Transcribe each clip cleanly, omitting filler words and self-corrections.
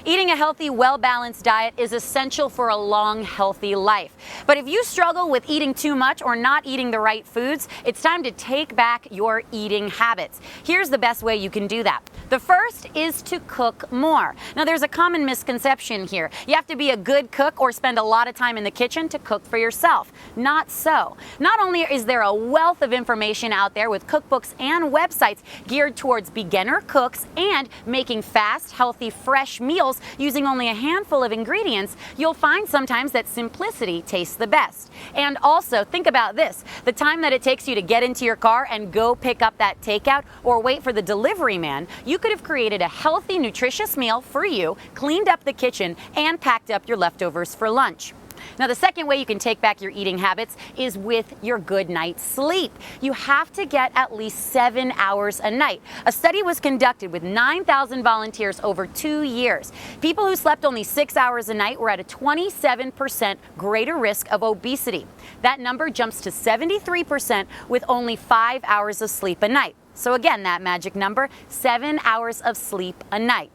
Eating a healthy, well-balanced diet is essential for a long, healthy life. But if you struggle with eating too much or not eating the right foods, it's time to take back your eating habits. Here's the best way you can do that. The first is to cook more. Now, there's a common misconception here. You have to be a good cook or spend a lot of time in the kitchen to cook for yourself. Not so. Not only is there a wealth of information out there with cookbooks and websites geared towards beginner cooks and making fast, healthy, fresh meals using only a handful of ingredients, you'll find sometimes that simplicity tastes the best. And also, think about this. The time that it takes you to get into your car and go pick up that takeout or wait for the delivery man, you could have created a healthy, nutritious meal for you, cleaned up the kitchen, and packed up your leftovers for lunch. Now, the second way you can take back your eating habits is with your good night's sleep. You have to get at least 7 hours a night. A study was conducted with 9,000 volunteers over 2 years. People who slept only 6 hours a night were at a 27% greater risk of obesity. That number jumps to 73% with only 5 hours of sleep a night. So again, that magic number, 7 hours of sleep a night.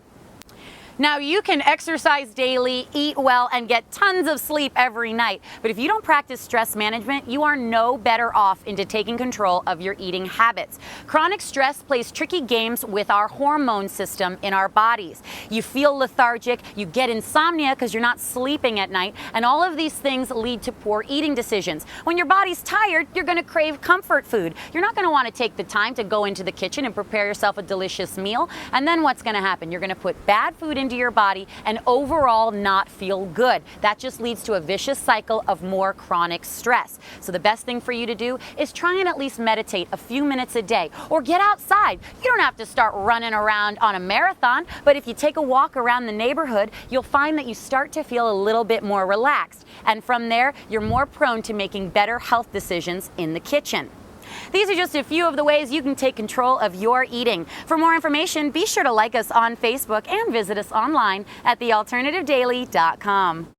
Now, you can exercise daily, eat well, and get tons of sleep every night. But if you don't practice stress management, you are no better off into taking control of your eating habits. Chronic stress plays tricky games with our hormone system in our bodies. You feel lethargic, you get insomnia because you're not sleeping at night, and all of these things lead to poor eating decisions. When your body's tired, you're going to crave comfort food. You're not going to want to take the time to go into the kitchen and prepare yourself a delicious meal. And then what's going to happen? You're going to put bad food into your body and overall not feel good. That just leads to a vicious cycle of more chronic stress. So the best thing for you to do is try and at least meditate a few minutes a day or get outside. You don't have to start running around on a marathon, but if you take a walk around the neighborhood, you'll find that you start to feel a little bit more relaxed. And from there, you're more prone to making better health decisions in the kitchen. These are just a few of the ways you can take control of your eating. For more information, be sure to like us on Facebook and visit us online at thealternativedaily.com.